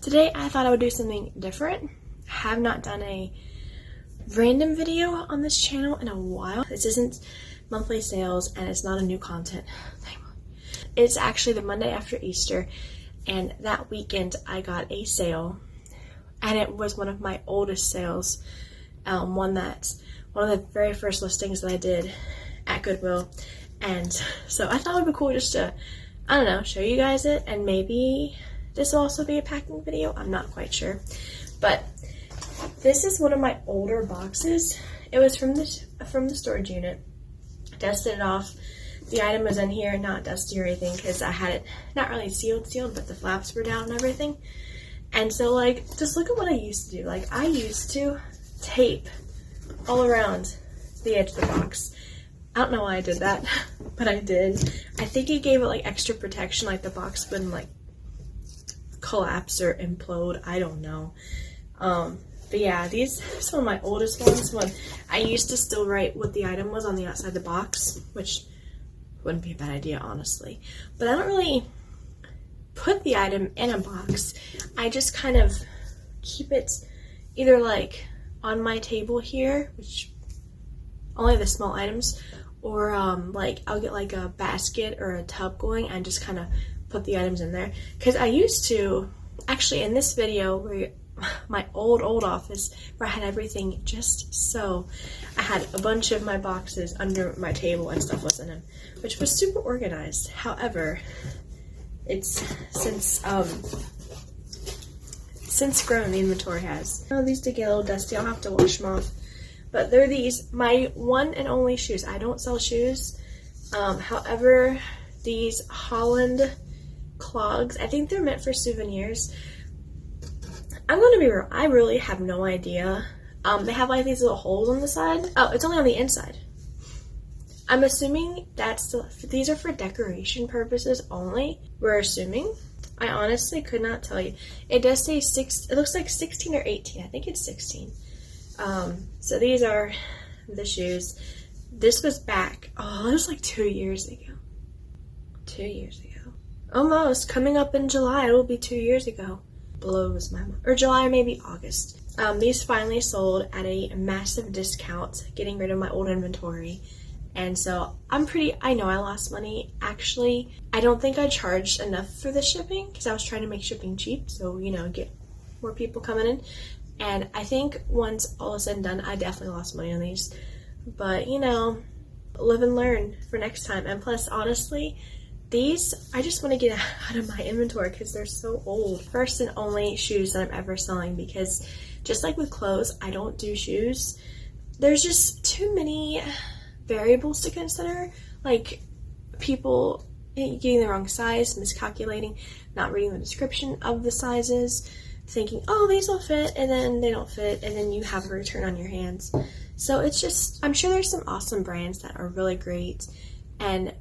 Today I thought I would do something different. I have not done a random video on this channel in a while. This isn't monthly sales and it's not a new content thing. It's actually the Monday after Easter, and that weekend I got a sale, and it was one of my oldest sales, one of the very first listings that I did at Goodwill. And so I thought it would be cool just to, I don't know, show you guys it, and maybe this will also be a packing video. I'm not quite sure. But this is one of my older boxes. It was from the storage unit. I dusted it off. The item was in here, not dusty or anything, because I had it not really sealed, but the flaps were down and everything. And so, like, just look at what I used to do. Like, I used to tape all around the edge of the box. I don't know why I did that, but I did. I think it gave it, like, extra protection, like the box wouldn't, like, collapse or implode. I don't know. But yeah, these are some of my oldest ones. When I used to still write what the item was on the outside of the box, which wouldn't be a bad idea, honestly. But I don't really put the item in a box. I just kind of keep it either like on my table here, which only the small items, or like I'll get like a basket or a tub going and just kind of put the items in there. Because I used to, actually in this video where my old office where I had everything just so, I had a bunch of my boxes under my table and stuff was in them, which was super organized. However, it's since grown, the inventory has. Oh, these did get a little dusty. I'll have to wash them off. But they're these, my one and only shoes. I don't sell shoes. However, these Holland clogs, I think they're meant for souvenirs. I'm going to be real, I really have no idea. They have like these little holes on the side. Oh, it's only on the inside. I'm assuming these are for decoration purposes only. We're assuming. I honestly could not tell you. It does say it looks like 16 or 18. I think it's 16. So these are the shoes. This was back, it was like 2 years ago. 2 years ago. Almost. Coming up in July, it will be 2 years ago. Blows my mind. Or July or maybe August. These finally sold at a massive discount, getting rid of my old inventory. And so I know I lost money. Actually, I don't think I charged enough for the shipping because I was trying to make shipping cheap. So, you know, get more people coming in. And I think once all is said and done, I definitely lost money on these. But, you know, live and learn for next time. And plus, honestly, these, I just want to get out of my inventory because they're so old. First and only shoes that I'm ever selling, because just like with clothes, I don't do shoes. There's just too many variables to consider, like people getting the wrong size, miscalculating, not reading the description of the sizes, thinking, oh, these will fit, and then they don't fit, and then you have a return on your hands. So it's just, I'm sure there's some awesome brands that are really great, and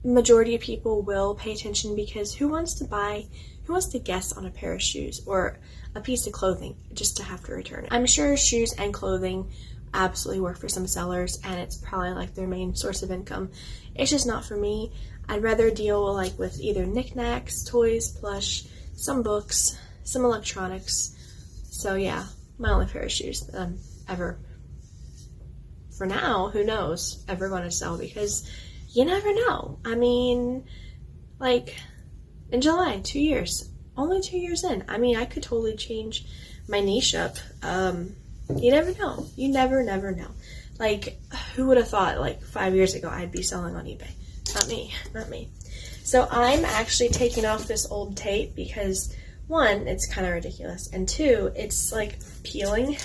majority of people will pay attention, because who wants to guess on a pair of shoes or a piece of clothing just to have to return it? I'm sure shoes and clothing absolutely work for some sellers, and it's probably like their main source of income. It's just not for me. I'd rather deal like with either knickknacks, toys, plush, some books, some electronics. So yeah, my only pair of shoes that I'm ever, for now, who knows, ever going to sell, because you never know. I mean, like, in July, 2 years. Only 2 years in. I mean, I could totally change my niche up. You never know. You never know. Like, who would have thought, like, 5 years ago I'd be selling on eBay? Not me. So I'm actually taking off this old tape because, one, it's kind of ridiculous, and two, it's, like, peeling,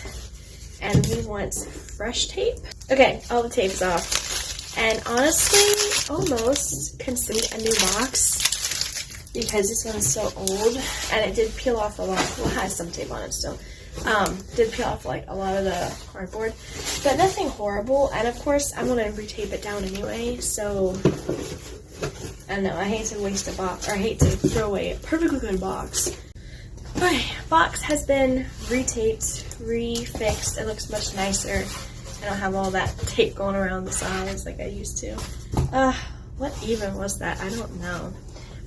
and we want fresh tape. Okay, all the tape's off. And honestly, almost considered a new box because this one's so old, and it did peel off a lot. Well, it has some tape on it still. Did peel off like a lot of the cardboard, but nothing horrible. And of course, I'm gonna retape it down anyway. So I don't know. I hate to waste a box, or I hate to throw away a perfectly good box. Okay, box has been retaped, refixed. It looks much nicer. I don't have all that tape going around the sides like I used to. What even was that? I don't know.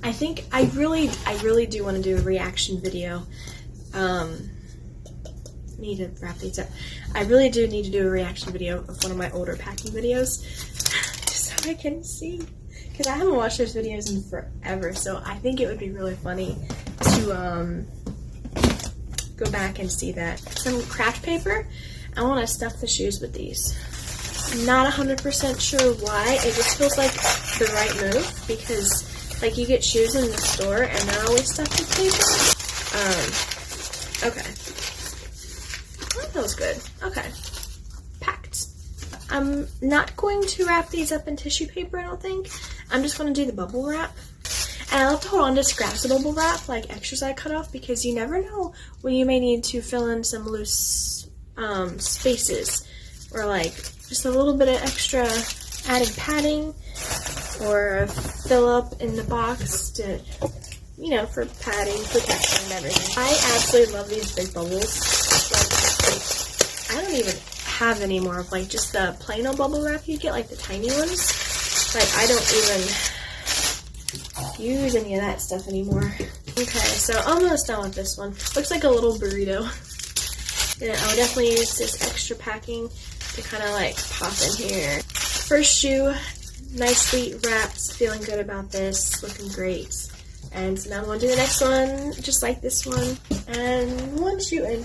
I think I really do want to do a reaction video Need to wrap these up. I really do need to do a reaction video of one of my older packing videos just so I can see, because I haven't watched those videos in forever, so I think it would be really funny to go back and see that. Some craft paper. I want to stuff the shoes with these. Not 100% sure why. It just feels like the right move, because like you get shoes in the store and they're always stuffed with paper. Okay. That feels good. Okay. Packed. I'm not going to wrap these up in tissue paper, I don't think. I'm just going to do the bubble wrap. And I love to hold on to scraps of bubble wrap, like extras I cut off, because you never know when you may need to fill in some loose spaces, or like just a little bit of extra added padding, or fill up in the box to, you know, for padding, protection, and everything. I absolutely love these big bubbles. Like, I don't even have any more of like just the plain old bubble wrap you get, like the tiny ones. Like I don't even use any of that stuff anymore. Okay, so almost done with this one. Looks like a little burrito. And I'll definitely use this extra packing to kind of like pop in here. First shoe, nicely wrapped, feeling good about this, looking great. And so now I'm going to do the next one, just like this one, and one shoe in.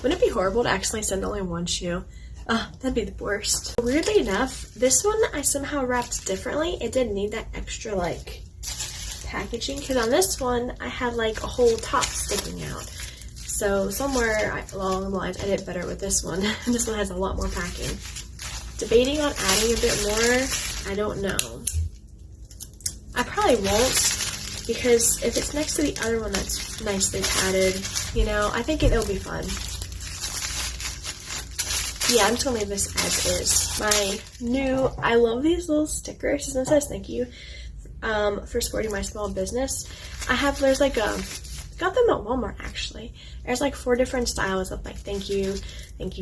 Wouldn't it be horrible to actually send only one shoe? That'd be the worst. Weirdly enough, this one I somehow wrapped differently. It didn't need that extra like packaging, because on this one I had like a whole top sticking out. So somewhere along the lines I did better with this one. This one has a lot more packing. Debating on adding a bit more, I don't know. I probably won't, because if it's next to the other one that's nicely padded, you know, I think it'll be fun. Yeah, I'm just gonna leave this as is. My new, I love these little stickers. It says thank you for supporting my small business. There's like got them at Walmart actually. There's like 4 different styles of like thank you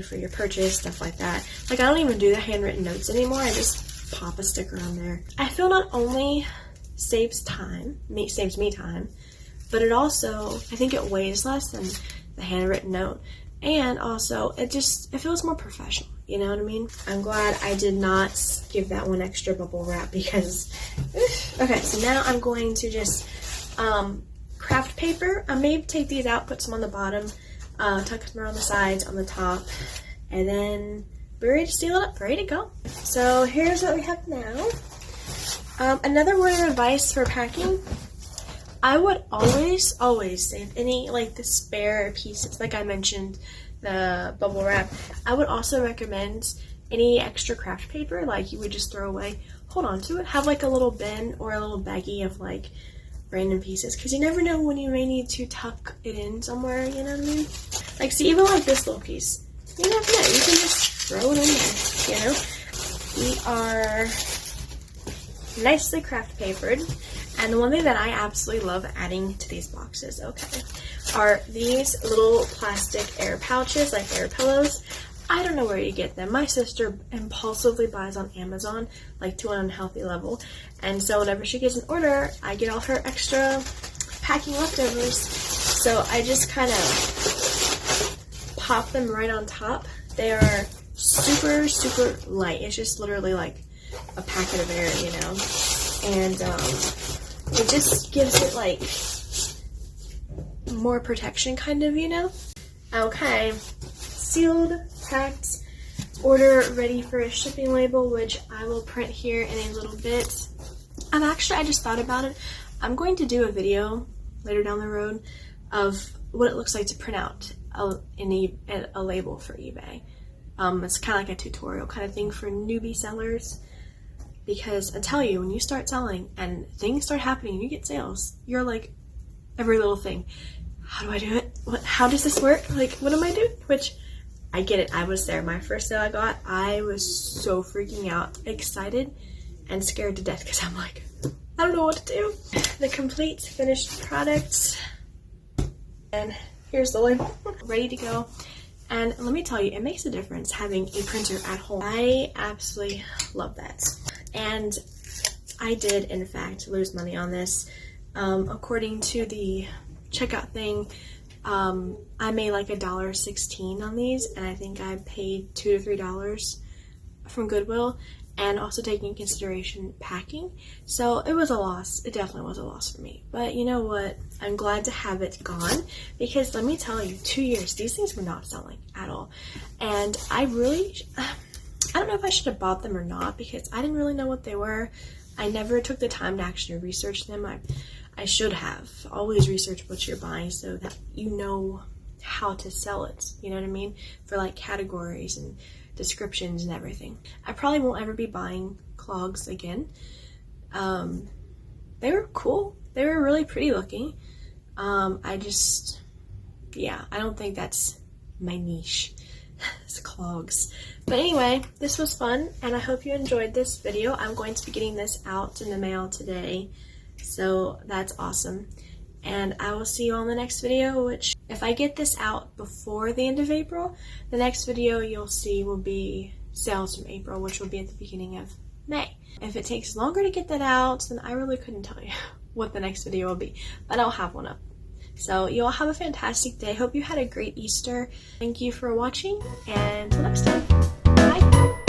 for your purchase, stuff like that. Like I don't even do the handwritten notes anymore. I just pop a sticker on there. I feel not only saves me time, but it also, I think it weighs less than the handwritten note, and also it feels more professional, you know what I mean? I'm glad I did not give that one extra bubble wrap, because okay, so now I'm going to just craft paper. I may take these out, put some on the bottom, tuck them around the sides, on the top, and then we're ready to seal it up, ready to go. So here's what we have now. Another word of advice for packing, I would always save any like the spare pieces, like I mentioned, the bubble wrap. I would also recommend any extra craft paper like you would just throw away, hold on to it, have like a little bin or a little baggie of like random pieces, because you never know when you may need to tuck it in somewhere, you know what I mean? Like, see, even like this little piece, you never know, you can just throw it in there, you know? We are nicely craft papered, and the one thing that I absolutely love adding to these boxes, okay, are these little plastic air pouches, like air pillows. I don't know where you get them. My sister impulsively buys on Amazon, like to an unhealthy level, and so whenever she gets an order, I get all her extra packing leftovers, so I just kind of pop them right on top. They are super, super light. It's just literally like a packet of air, you know, and it just gives it like more protection, kind of, you know. Okay, sealed, packed, order ready for a shipping label, which I will print here in a little bit. I just thought about it. I'm going to do a video later down the road of what it looks like to print out a label for eBay. It's kind of like a tutorial kind of thing for newbie sellers, because I tell you, when you start selling and things start happening, you get sales, you're like, every little thing, how do I do it? How does this work? Like, what am I doing? Which, I get it, I was there. My first sale I got, I was so freaking out, excited, and scared to death, because I'm like, I don't know what to do. The complete finished product, and here's the label, ready to go. And let me tell you, it makes a difference having a printer at home. I absolutely love that. And I did, in fact, lose money on this. According to the checkout thing, I made like $1.16 on these, and I think I paid $2 to $3 from Goodwill, and also taking into consideration packing. So it was a loss. It definitely was a loss for me. But you know what? I'm glad to have it gone, because let me tell you, 2 years, these things were not selling at all. And I don't know if I should have bought them or not, because I didn't really know what they were. I never took the time to actually research them. I should have always researched what you're buying so that you know how to sell it, you know what I mean, for like categories and descriptions and everything. I probably won't ever be buying clogs again. They were cool. They were really pretty looking. I don't think that's my niche. It's clogs. But anyway, this was fun, and I hope you enjoyed this video. I'm going to be getting this out in the mail today, so that's awesome. And I will see you on the next video, which if I get this out before the end of April, the next video you'll see will be sales from April, which will be at the beginning of May. If it takes longer to get that out, then I really couldn't tell you what the next video will be, but I'll have one up. So you all have a fantastic day. Hope you had a great Easter. Thank you for watching, and until next time, bye.